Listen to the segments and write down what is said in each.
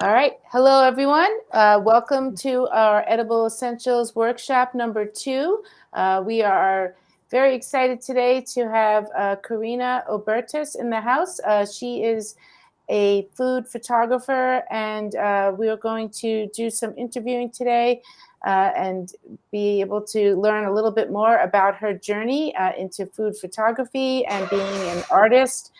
All right. Hello, everyone. Welcome to our Edible Essentials Workshop number 2. We are very excited today to have Corina Obertas in the house. She is a food photographer, and we are going to do some interviewing today and be able to learn a little bit more about her journey into food photography and being an artist.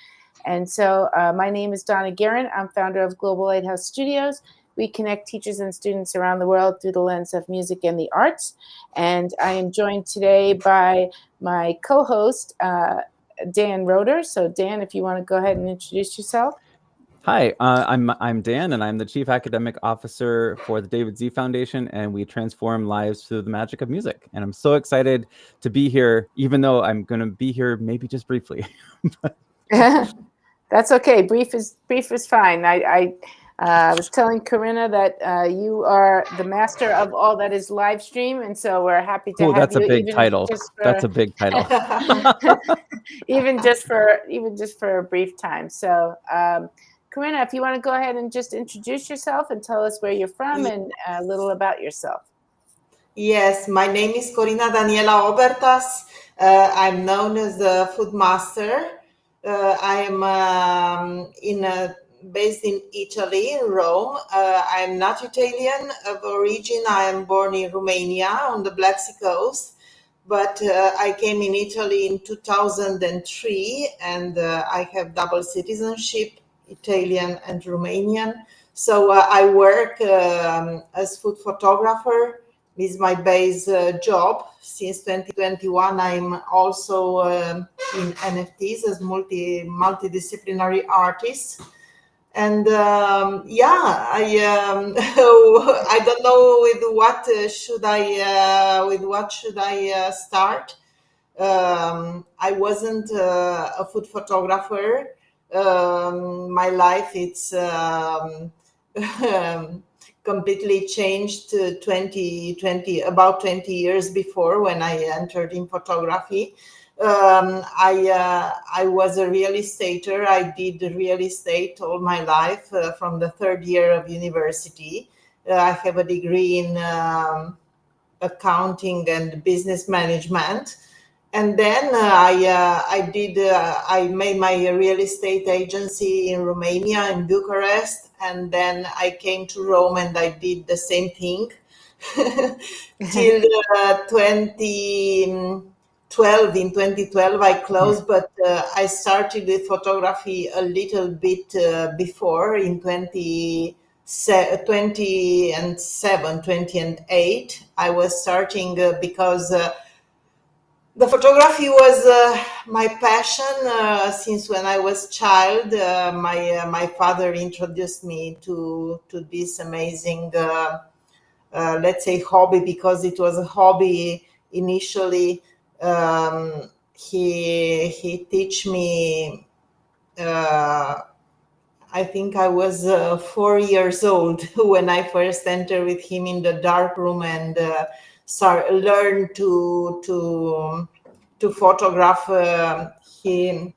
And so my name is Donna Guerin. I'm founder of Global Lighthouse Studios. We connect teachers and students around the world through the lens of music and the arts. And I am joined today by my co-host, Dan Roeder. So Dan, if you want to go ahead and introduce yourself. Hi, I'm Dan, and I'm the Chief Academic Officer for the David Z Foundation, and we transform lives through the magic of music. And I'm so excited to be here, even though I'm going to be here maybe just briefly. That's okay. Brief is fine. I was telling Corina that you are the master of all that is live stream, and so we're happy to Oh, have that's a you, big title. That's a big title. even just for a brief time. So, Corina, if you want to go ahead and just introduce yourself and tell us where you're from and a little about yourself. Yes, my name is Corina Daniela Obertas. I'm known as the food master. I am based in Italy, in Rome. I'm not Italian of origin. I am born in Romania on the Black Sea coast, but I came in Italy in 2003, and I have double citizenship, Italian and Romanian. So I work as food photographer. This is my base job. Since 2021, I'm also in NFTs as multidisciplinary artist. And I don't know with what should I start. I wasn't a food photographer. My life it's completely changed about 20 years before, when I entered in photography. I was a real estater. I did real estate all my life from the third year of university. I have a degree in accounting and business management. And then I made my real estate agency in Romania, in Bucharest. And then I came to Rome and I did the same thing till 2012. In 2012, I closed, but I started with photography a little bit before, in 2008. I was starting because the photography was my passion since when I was child. My father introduced me to this amazing, let's say, hobby, because it was a hobby initially. He teach me. I think I was 4 years old when I first entered with him in the dark room and learned to photograph him.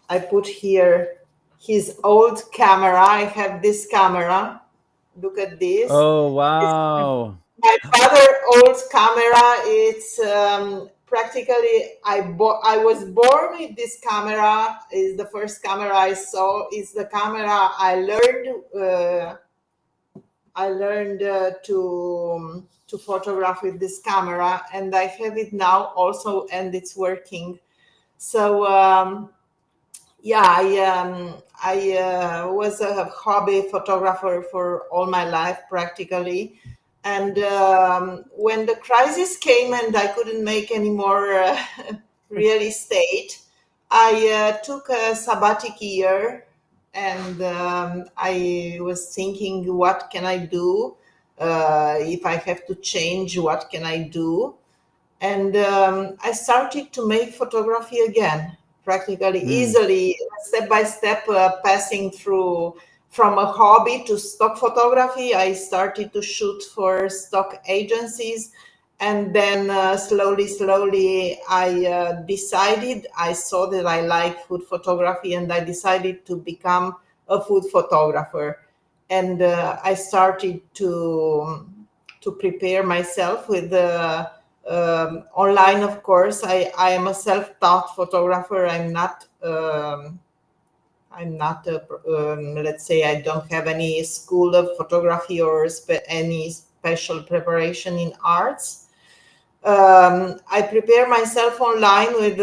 I put here his old camera. I have this camera. Look at this. Oh, wow. My father's old camera. It's practically I was born with this camera. Is the first camera I saw. Is the camera I learned to photograph with this camera, and I have it now also, and it's working. So I was a hobby photographer for all my life practically. And when the crisis came and I couldn't make any more real estate, I took a sabbatic year, and I was thinking, what can I do? If I have to change, what can I do? And I started to make photography again, practically easily, step by step, passing through from a hobby to stock photography. I started to shoot for stock agencies. And then slowly, I saw that I like food photography, and I decided to become a food photographer. and I started to prepare myself with online. Of course, I am a self-taught photographer. I'm not let's say I don't have any school of photography or any special preparation in arts. I prepare myself online with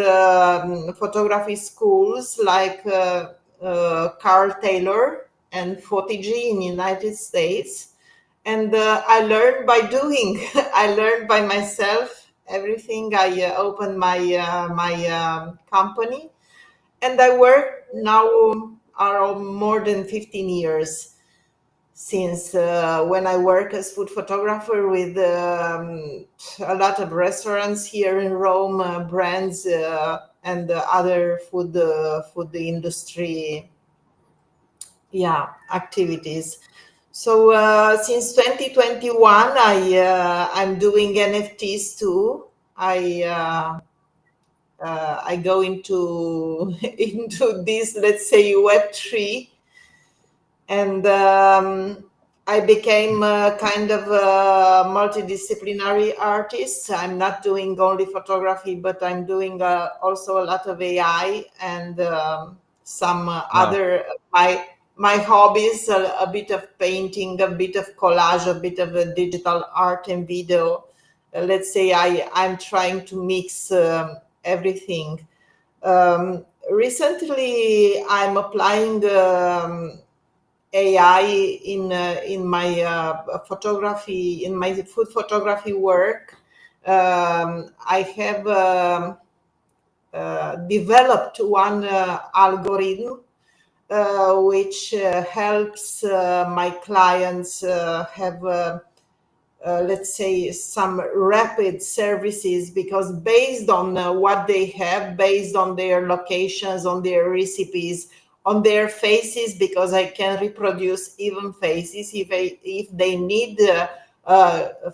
photography schools like Carl Taylor and Photigi in the United States. And I learned by doing. I learned by myself everything. I opened my company, and I work now are more than 15 years since when I work as food photographer with a lot of restaurants here in Rome, brands and other food industry, activities. So since 2021, I'm doing NFTs too. I go into into this, let's say, Web3, and I became a kind of a multidisciplinary artist. I'm not doing only photography, but I'm doing also a lot of AI and some Wow. other my hobbies: a bit of painting, a bit of collage, a bit of digital art and video. Let's say I'm trying to mix everything. Recently, I'm applying AI in my photography, in my food photography work. I have developed one algorithm which helps my clients have let's say some rapid services, because based on what they have, based on their locations, on their recipes, on their faces, because I can reproduce even faces if they need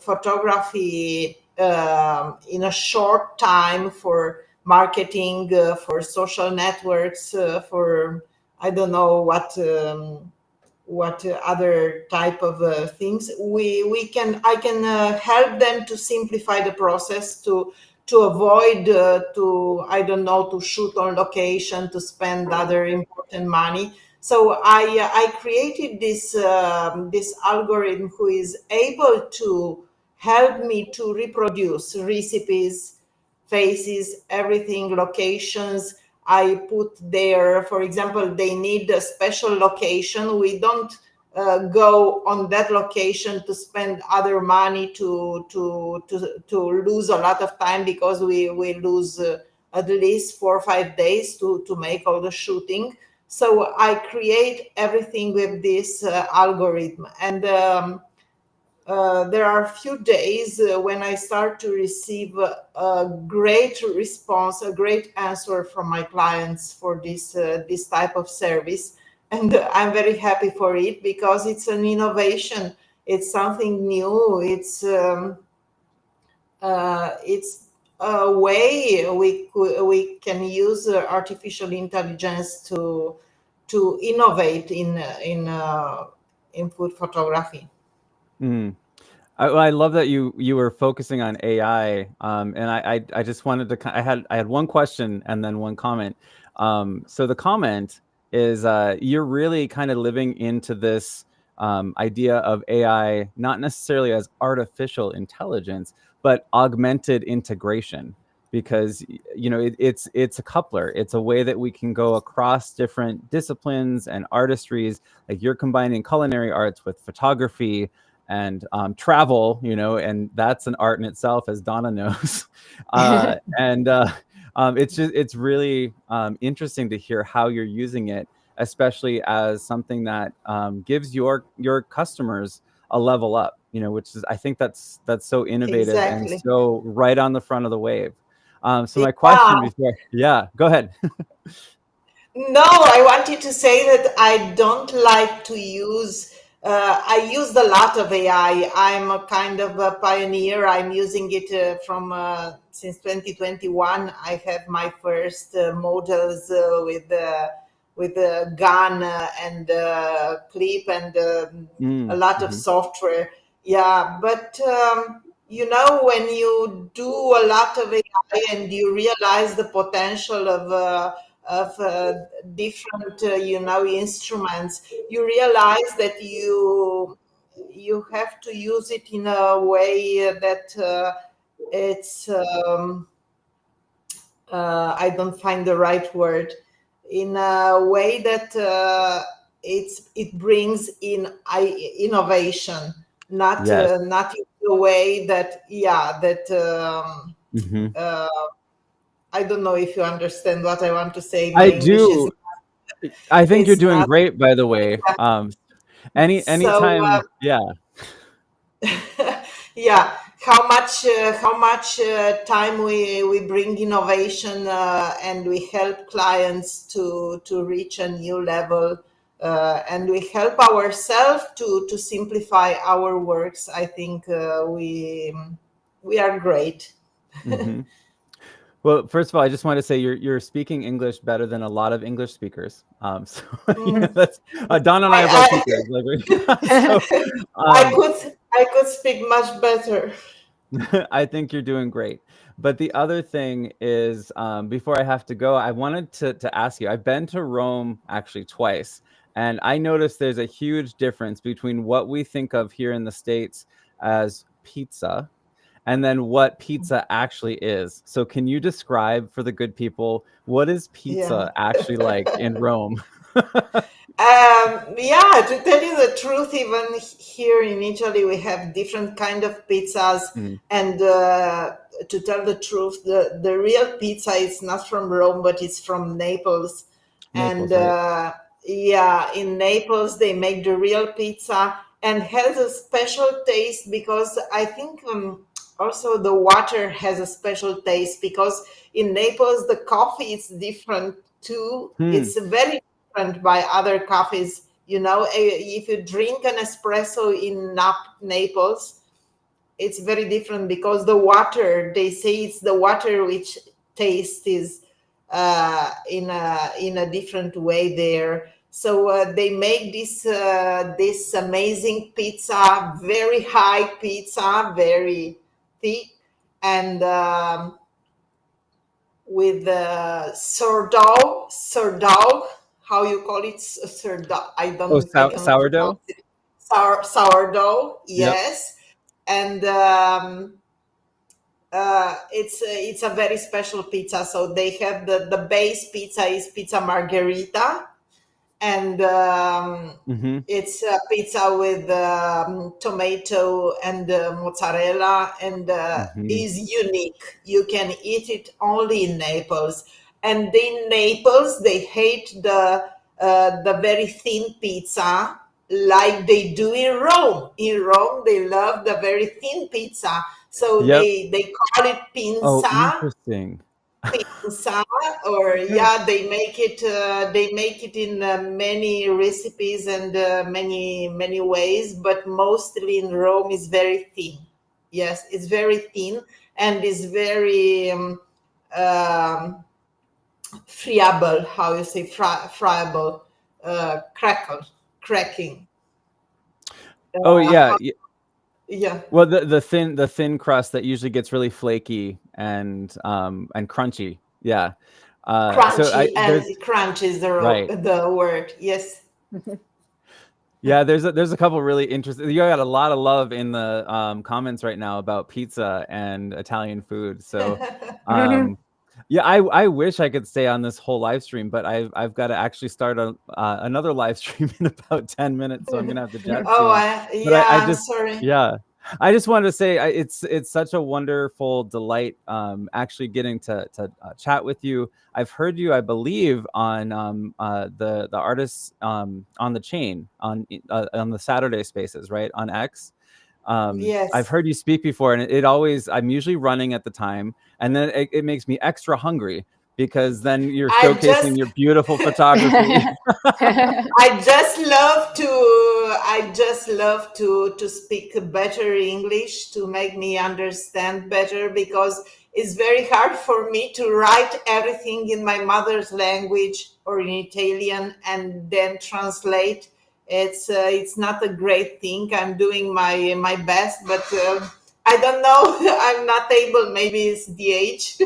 photography in a short time for marketing, for social networks, for I don't know what other type of things we can I can help them to simplify the process, to avoid to I don't know, to shoot on location, to spend other important money. So I created this algorithm who is able to help me to reproduce recipes, faces, everything, locations. I put there, for example, they need a special location. We don't go on that location to spend other money to lose a lot of time, because we lose at least 4 or 5 days to make all the shooting. So I create everything with this algorithm, and there are a few days when I start to receive a great response, a great answer from my clients for this type of service, and I'm very happy for it, because it's an innovation. It's something new. It's a way we can use artificial intelligence to innovate in food photography. Mm. I love that you were focusing on AI, and I just wanted to I had one question and then one comment. So the comment is you're really kind of living into this idea of AI, not necessarily as artificial intelligence, but augmented integration, because it's a coupler. It's a way that we can go across different disciplines and artistries. Like you're combining culinary arts with photography and travel, and that's an art in itself, as Donna knows. And it's really interesting to hear how you're using it, especially as something that gives your customers a level up, which is, I think that's so innovative and Exactly. so right on the front of the wave. So my Yeah. question before, yeah, go ahead. No, I wanted to say that I don't like to use. I used a lot of AI. I'm a kind of a pioneer. I'm using it from since 2021. I have my first models with a gun and a clip and a lot of software. Yeah, but when you do a lot of AI and you realize the potential of different instruments, you realize that you have to use it in a way that it's I don't find the right word, in a way that it brings in innovation, not Yes. not in a way that I don't know if you understand what I want to say. My I English is do. I think you're it's doing not great, by the way. so. Anytime, yeah. Yeah, how much time we bring innovation and we help clients to reach a new level, and we help ourselves to simplify our works. I think we are great. hmm Well, first of all, I just want to say you're speaking English better than a lot of English speakers. So Mm. that's Don and I are both I teachers. So I could speak much better. I think you're doing great. But the other thing is, before I have to go, I wanted to ask you. I've been to Rome actually twice, and I noticed there's a huge difference between what we think of here in the States as pizza and then what pizza actually is. So can you describe for the good people, what is Yeah. pizza actually like in Rome? Yeah, to tell you the truth, even here in Italy, we have different kind of pizzas. Mm, And to tell the truth, the real pizza is not from Rome, but it's from Naples. And Naples, right? yeah, in Naples, they make the real pizza and has a special taste because I think also the water has a special taste because in Naples, the coffee is different too. Hmm. It's very different by other coffees. If you drink an espresso in Naples, it's very different because the water, they say it's the water which taste is in a different way there. So they make this amazing pizza, very high pizza, very thick, and with sourdough, how you call it, sourdough? Oh, I cannot pronounce sourdough? it. Sourdough, Yep. yes, and it's a very special pizza. So they have the base pizza is pizza margherita, and Mm-hmm. it's a pizza with tomato and mozzarella, and Mm-hmm. is unique. You can eat it only in Naples, and in Naples they hate the very thin pizza like they do in Rome. In Rome they love the very thin pizza, so Yep. they call it Oh, pinza, interesting. pizza, or yeah, they make it in many recipes and many ways, but mostly in Rome is very thin. Yes, it's very thin and is very um, friable, how you say, friable, cracking, Oh yeah. how, yeah, Well, the thin crust that usually gets really flaky and crunchy. Yeah. So I crunchy, and there's crunch is right. the word, yes. Yeah, there's a couple really interesting. You got a lot of love in the comments right now about pizza and Italian food. So um yeah, I wish I could stay on this whole live stream, but I've got to actually start another live stream in about 10 minutes, so I'm gonna have to jet Oh, soon. But I I'm just sorry. yeah, I just wanted to say it's such a wonderful delight actually getting to chat with you. I've heard you, I believe, on the artists on the chain on the Saturday Spaces, right, on X. I've Yes. heard you speak before, and it always, I'm usually running at the time, and then it makes me extra hungry because then you're I showcasing just your beautiful photography. I just love to speak better English to make me understand better, because it's very hard for me to write everything in my mother's language or in Italian and then translate. It's not a great thing. I'm doing my best, but I don't know. I'm not able. Maybe it's the age.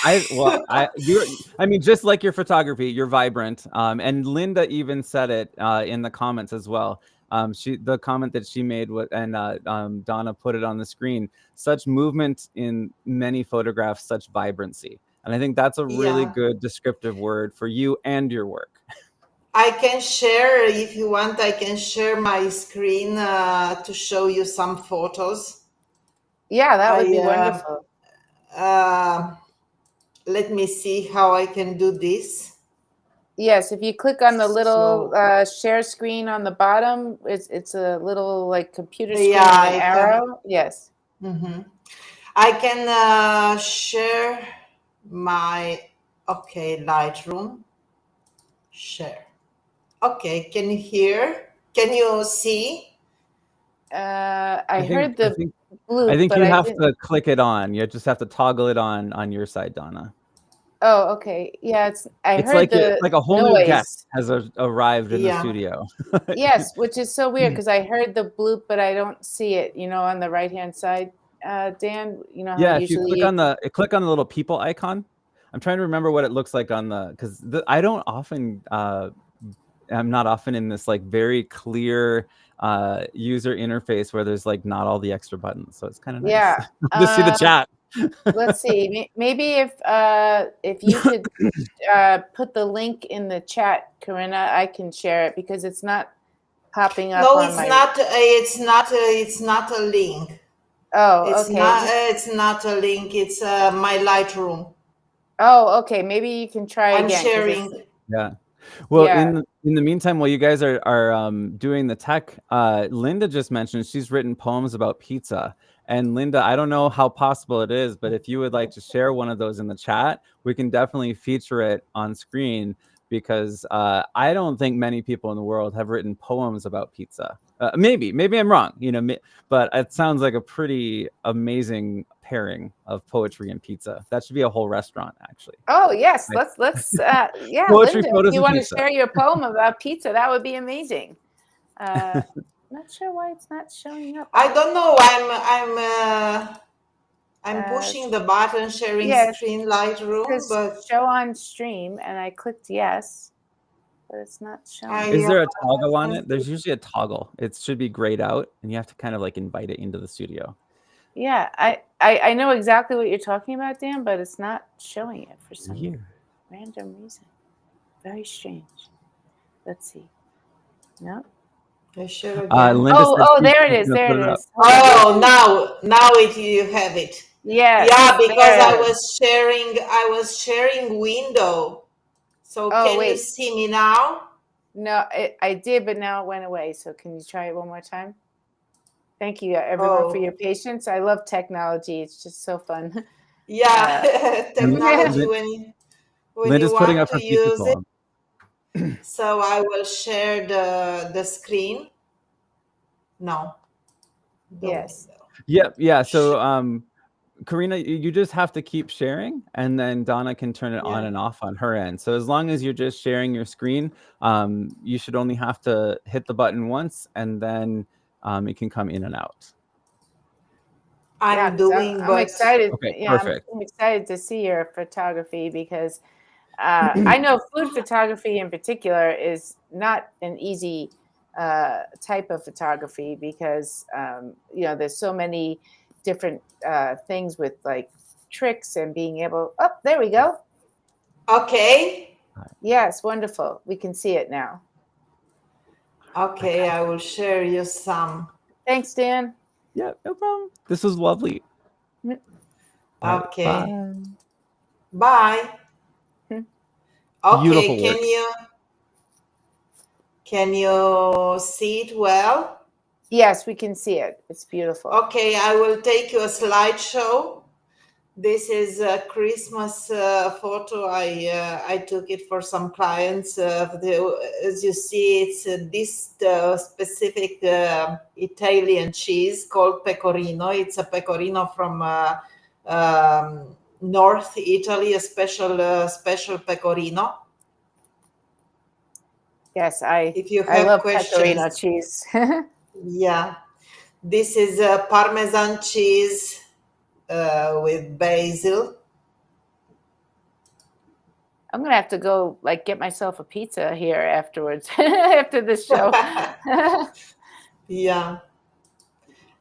I mean, just like your photography, you're vibrant. And Linda even said it in the comments as well. The comment that she made and Donna put it on the screen. Such movement in many photographs, such vibrancy, and I think that's a really Yeah. good descriptive word for you and your work. I can share, if you want, I can share my screen to show you some photos. Yeah, that would be wonderful. Let me see how I can do this. Yes, if you click on the little share screen on the bottom, it's a little like computer screen with an arrow. Yes. Mm-hmm. I can share my, okay, Lightroom. Share. Okay, can you hear? Can you see? I heard the bloop, I think but you have to click it on. You just have to toggle it on your side, Donna. Oh, okay. Yeah, it's like a whole new guest has arrived in the studio. Yes, which is so weird because I heard the bloop, but I don't see it, on the right-hand side. Dan, yeah, if you click on the little people icon. I'm trying to remember what it looks like on because I don't often I'm not often in this like very clear user interface where there's like not all the extra buttons, so it's kind of nice to see the chat. Let's see. Maybe if you could put the link in the chat, Corina, I can share it because it's not popping up. No, it's not. It's not a link. Oh, okay. It's not a link. It's my Lightroom. Oh, okay. Maybe you can try again. I'm sharing. Yeah. Well, in the meantime, while you guys are doing the tech, Linda just mentioned she's written poems about pizza. And Linda, I don't know how possible it is, but if you would like to share one of those in the chat, we can definitely feature it on screen because I don't think many people in the world have written poems about pizza. Maybe I'm wrong, but it sounds like a pretty amazing pairing of poetry and pizza. That should be a whole restaurant, actually. Oh yes, let's yeah, poetry, Linda, photos, if you want pizza. to share your poem about pizza, that would be amazing. Not sure why it's not showing up. I don't know. I'm pushing the button, sharing screen Lightroom, but show on stream, and I clicked yes, but it's not showing. Is there a toggle on it? There's usually a toggle. It should be grayed out, and you have to kind of like invite it into the studio. Yeah, I know exactly what you're talking about, Dan, but it's not showing it for some random reason. Very strange. Let's see. No. I share again. There it is. There it is. Oh, now you have it. Yeah. Yeah, because I was sharing window. So can you see me now? No, I did, but now it went away. So can you try it one more time? Thank you, everyone, for your patience. I love technology. It's just so fun. Yeah, technology when you want to use it. So I will share the screen. No. Yes. Yeah. So, Corina, you just have to keep sharing, and then Donna can turn it on and off on her end. So as long as you're just sharing your screen, you should only have to hit the button once, and then it can come in and out. I'm excited. Okay, perfect. I'm excited to see your photography because I know food photography in particular is not an easy type of photography because there's so many different things with like tricks and being able. Oh, there we go. Okay. Yes, wonderful. We can see it now. Okay, I will share you some. Thanks, Dan. Yeah, no problem. This was lovely. Okay. Bye. Okay, beautiful work. Can you see it well? Yes, we can see it. It's beautiful. Okay, I will take you a slideshow This is a Christmas photo. I took it for some clients. As you see, it's this specific Italian cheese called pecorino. It's a pecorino from North Italy, a special pecorino. Yes, If you I have love questions, pecorino cheese. yeah. This is Parmesan cheese with basil. I'm gonna have to go get myself a pizza here afterwards after this show. Yeah,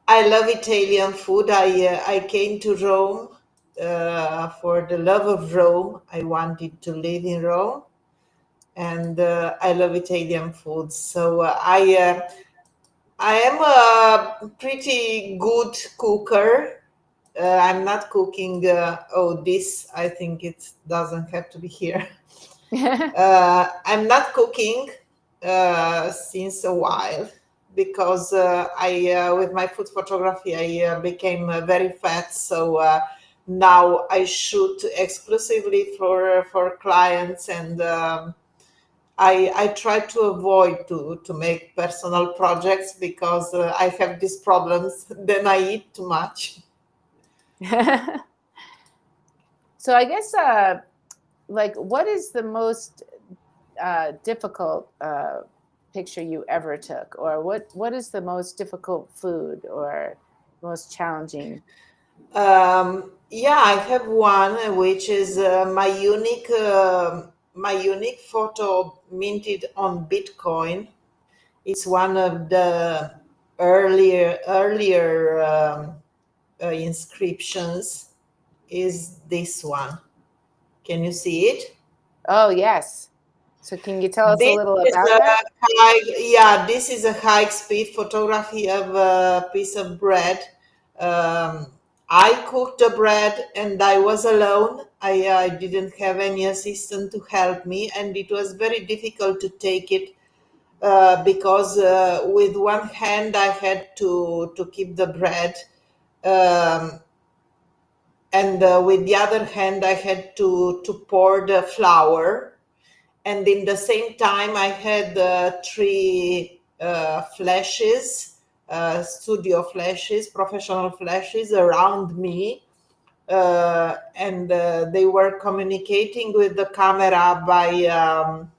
I love Italian food. I came to Rome for the love of Rome. I wanted to live in Rome, and I love Italian food. So I am a pretty good cooker. I'm not cooking. This I think it doesn't have to be here. I'm not cooking since a while because with my food photography, I became very fat. So now I shoot exclusively for clients, and I try to avoid to make personal projects because I have these problems. Then I eat too much. So I guess what is the most difficult picture you ever took, or what is the most difficult food or most challenging? Yeah, I have one which is my unique photo minted on Bitcoin. It's one of the earlier inscriptions. Is this one? Can you see it? Oh, yes. So can you tell us a This little is about a that? this is a high speed photography of a piece of bread. Um, I cooked the bread and I was alone. I didn't have any assistant to help me, and it was very difficult to take it because with one hand I had to keep the bread, um, and with the other hand I had to pour the flour, and in the same time I had three flashes, studio flashes, professional flashes around me, and they were communicating with the camera by um,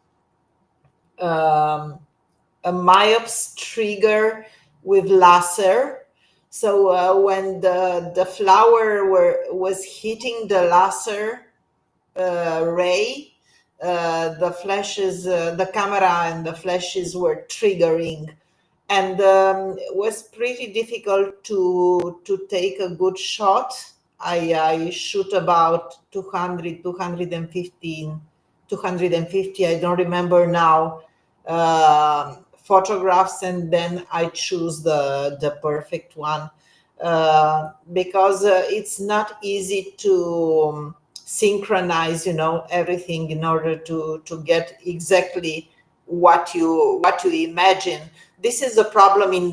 a Myops trigger with laser. So when the flower was hitting the laser ray, the camera and the flashes were triggering, and it was pretty difficult to take a good shot. I shoot about 200, 215, 250, I don't remember now, photographs, and then I choose the perfect one because it's not easy to synchronize, everything in order to get exactly what you imagine. This is a problem in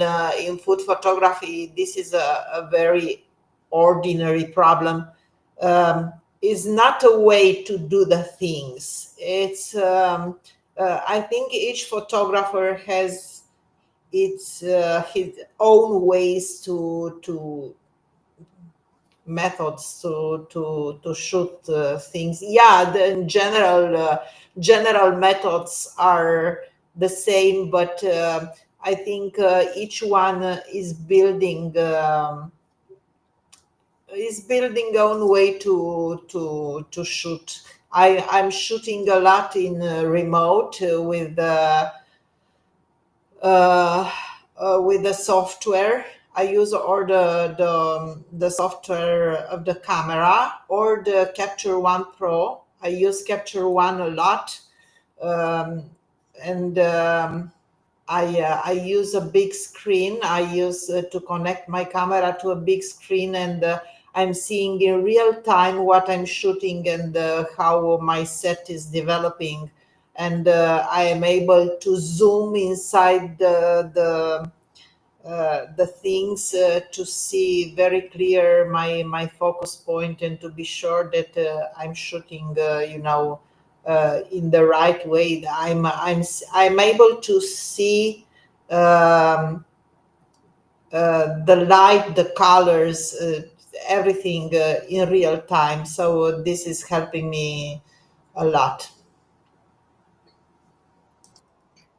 food photography. This is a very ordinary problem. Is not a way to do the things. It's I think each photographer has his own ways to methods to shoot things. Yeah, the general methods are the same, but I think each one is building own way to shoot. I'm shooting a lot in remote with the software. I use or the software of the camera or the Capture One Pro. I use Capture One a lot, um, and I use a big screen. I use to connect my camera to a big screen, and I'm seeing in real time what I'm shooting and how my set is developing, and I am able to zoom inside the things to see very clear my focus point and to be sure that I'm shooting, in the right way. That I'm able to see um, the light, the colors, everything in real time. So this is helping me a lot.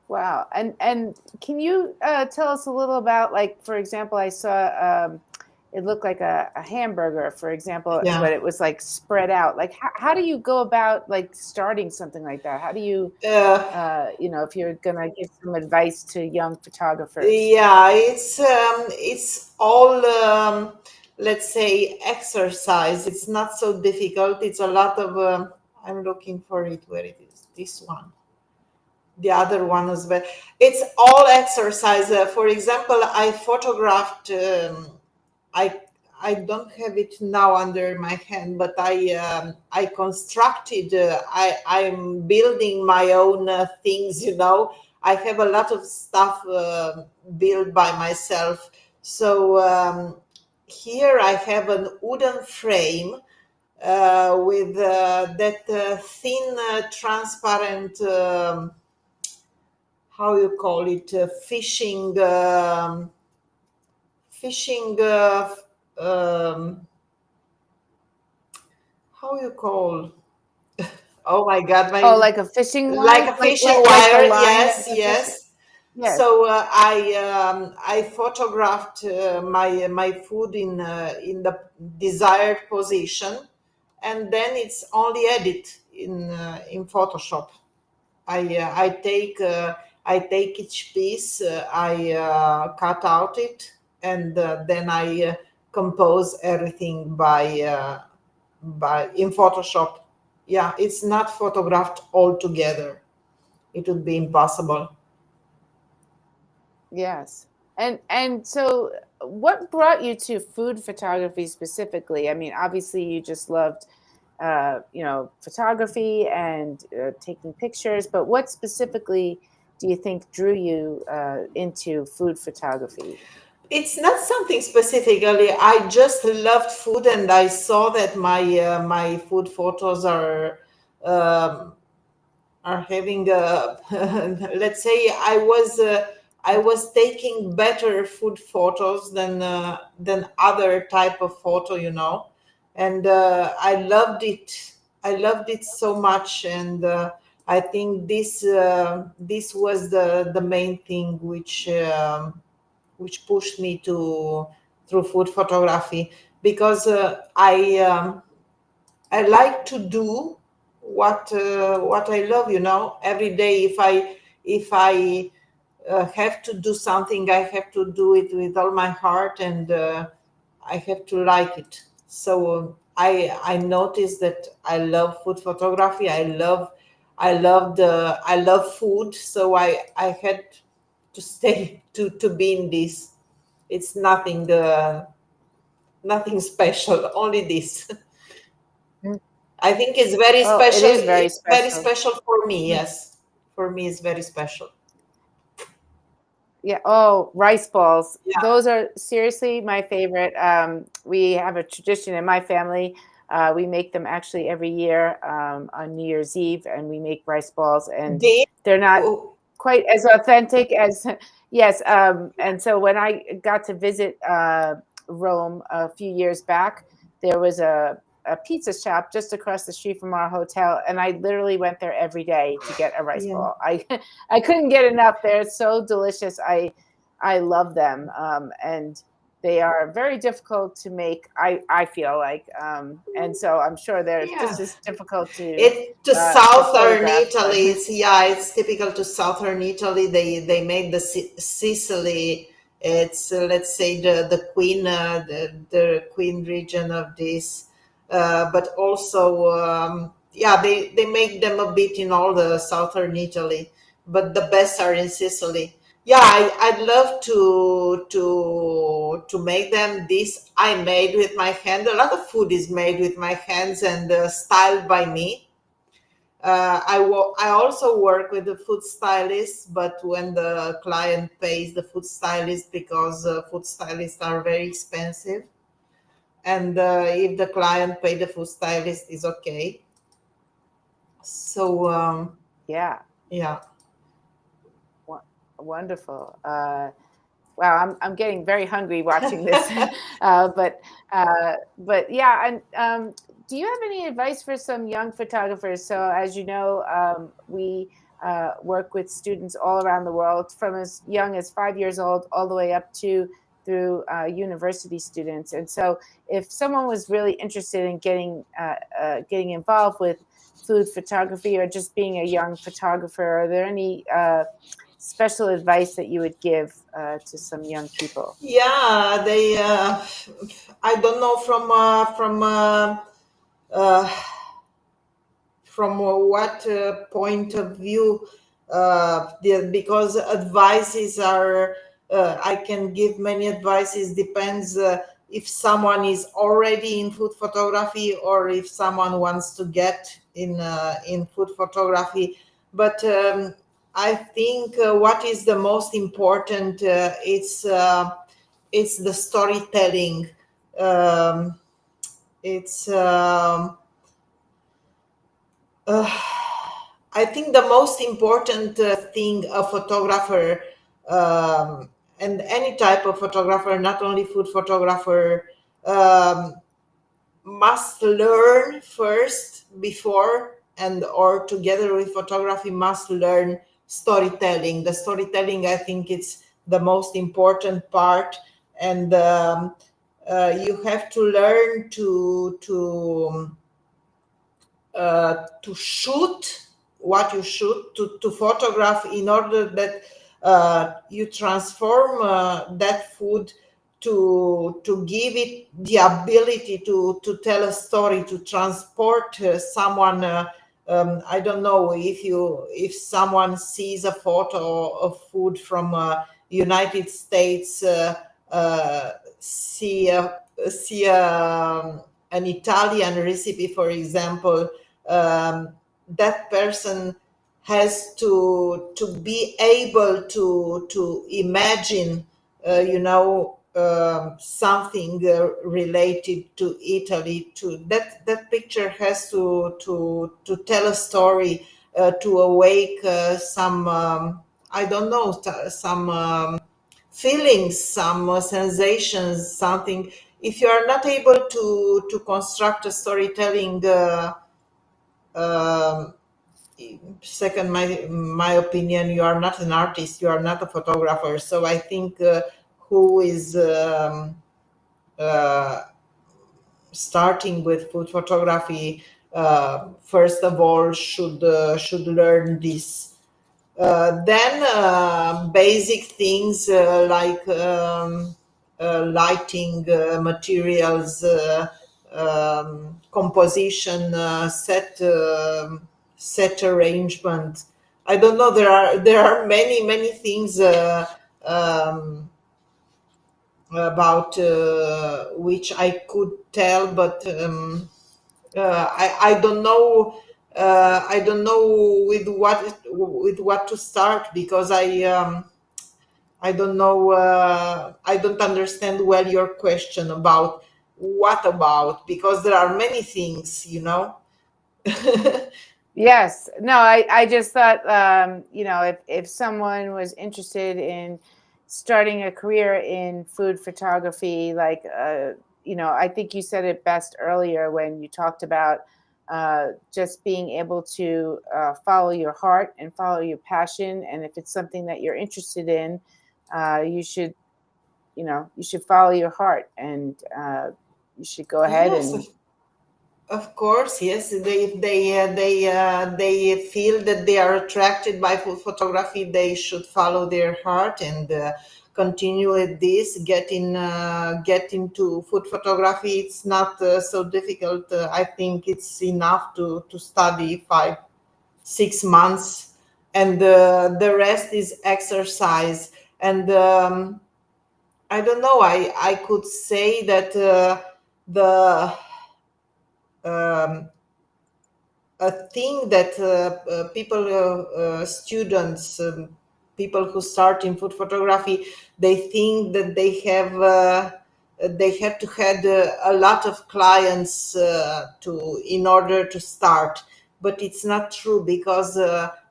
Wow. And can you tell us a little about, like, for example, I saw it looked like a hamburger, for example, Yeah. but it was like spread out. Like, how do you go about like starting something like that? How do you, if you're gonna give some advice to young photographers? Yeah, it's all let's say exercise. It's not so difficult. It's a lot of I'm looking for it where it is. This one, the other one as well. It's all exercise. For example, I photographed. I I don't have it now under my hand, but I constructed. I'm building my own things. I have a lot of stuff built by myself. So here I have an wooden frame with that thin, transparent. How you call it? Fishing. Um, how you call? Oh my God, Oh, my like a fishing like line, a like fishing like the wire. line of Yes, the fish. yes. Yes. So I photographed my food in the desired position, and then it's only edit in Photoshop. I take each piece, I cut out it, and then I compose everything by in Photoshop. Yeah, it's not photographed all together. It would be impossible. Yes. And so what brought you to food photography specifically? I mean, obviously you just loved photography and taking pictures, but what specifically do you think drew you into food photography? It's not something specifically. I just loved food, and I saw that my food photos um, are having a let's say I was taking better food photos than other type of photo, and I loved it so much, and I think this was the main thing which pushed me to through food photography, because I like to do what I love. Every day, if I have to do something, I have to do it with all my heart, and I have to like it. So I noticed that I love food photography. I love food. So I had to stay to be in this. It's nothing special. Only this. Mm. I think it's very Oh, it special. is very It's very special. special for me. Yes, for me, it's very special. Yeah. Oh, rice balls. Yeah, Those are seriously my favorite. We have a tradition in my family. We make them actually every year on New Year's Eve, and we make rice balls, and they. they're not Oh, quite as authentic as yes. And so when I got to visit Rome a few years back, there was a pizza shop just across the street from our hotel, and I literally went there every day to get a rice yeah, ball. I couldn't get enough. They're so delicious. I love them, and they are very difficult to make. I feel like, and so I'm sure they're yeah. just as difficult It to to southern photograph. But Italy. It's typical to southern Italy. They make the Sicily. It's let's say the queen the queen region of this, but also yeah, they make them a bit in all the southern Italy, but the best are in Sicily. Yeah, I'd love to make them. This I made with my hand. A lot of food is made with my hands and styled by me. I also work with the food stylist, but when the client pays the food stylist, because food stylists are very expensive, and if the client pay the food stylist, is okay. So Yeah, yeah. wonderful. Wow, I'm getting very hungry watching this. uh, but but yeah, and do you have any advice for some young photographers? So as you know, we work with students all around the world, from as young as 5 years old all the way up to through university students. And so, if someone was really interested in getting involved with food photography or just being a young photographer, are there any special advice that you would give to some young people? Yeah, they. I don't know uh, from what point of view, because advices are. I can give many advices. Depends if someone is already in food photography or if someone wants to get in food photography. But I think what is the most important, it's the storytelling. Um, it's I think the most important thing a photographer, and any type of photographer, not only food photographer, um, must learn first before and or together with photography must learn storytelling. The storytelling, I think, it's the most important part, and you have to learn to shoot what you shoot, to photograph, in order that you transform that food to give it the ability to tell a story, to transport someone. I don't know if someone sees a photo of food from United States, uh, see a, see an Italian recipe, for example. That person has to be able to imagine, something related to Italy. To that picture has to tell a story, to awake some, I don't know, some feelings, some sensations, something. If you are not able to construct a storytelling, um, second my opinion, you are not an artist, you are not a photographer. So I think who is uh, starting with food photography, first of all should learn this. Then basic things like lighting, materials, composition, set arrangement. I don't know. There are many things um, about which I could tell, but I don't know. I don't know with what to start, because I don't know. I don't understand well your question about what about, because there are many things. Yes. No, I just thought, if someone was interested in starting a career in food photography, like, I think you said it best earlier when you talked about just being able to follow your heart and follow your passion. And if it's something that you're interested in, you should, you should follow your heart, and you should go ahead Yes, and. of course, yes. They feel that they are attracted by food photography. They should follow their heart and continue with this. Get into food photography. It's not so difficult. I think it's enough to study 5 6 months, and the rest is exercise. And I don't know. I could say that the um, a thing that students, people who start in food photography, they think that they have to had a lot of clients to in order to start, but it's not true, because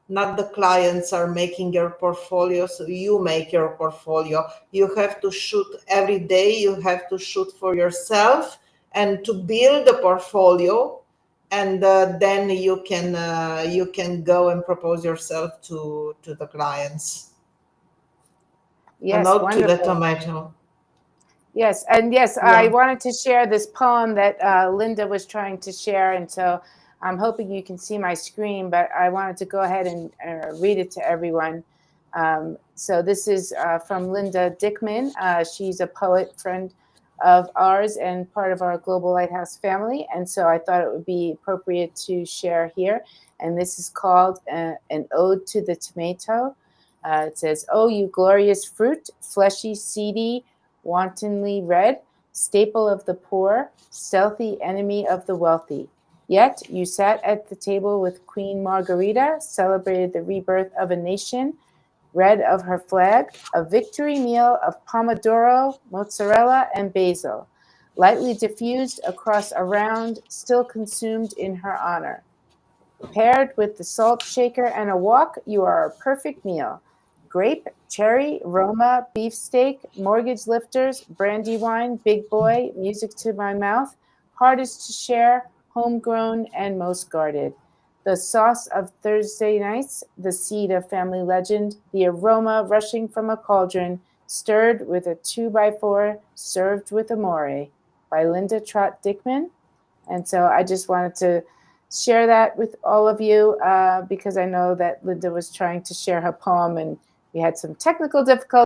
not the clients are making your portfolio, so you make your portfolio. You have to shoot every day, you have to shoot for yourself and to build a portfolio, and then you can go and propose yourself to the clients. And Yes, out to the wonderful. tomato. Yes, and yes, I Yeah. wanted to share this poem that Linda was trying to share, and so I'm hoping you can see my screen, but I wanted to go ahead and read it to everyone. So this is from Linda Dickman. She's a poet friend of ours and part of our Global Lighthouse family, and so I thought it would be appropriate to share here. And this is called An Ode to the Tomato. It says, "Oh, you glorious fruit, fleshy, seedy, wantonly red, staple of the poor, stealthy enemy of the wealthy. Yet you sat at the table with Queen Margarita, celebrated the rebirth of a nation, read of her flag, a victory meal of pomodoro, mozzarella, and basil, lightly diffused across a round, still consumed in her honor. Paired with the salt shaker and a walk, you are a perfect meal. Grape, cherry, Roma, beefsteak, mortgage lifters, brandy wine, big boy, music to my mouth, hardest to share, homegrown, and most guarded. The sauce of Thursday nights, the seed of family legend, the aroma rushing from a cauldron, stirred with a 2x4, served with amore." By Linda Trott Dickman. And so I just wanted to share that with all of you because I know that Linda was trying to share her poem and we had some technical difficulties.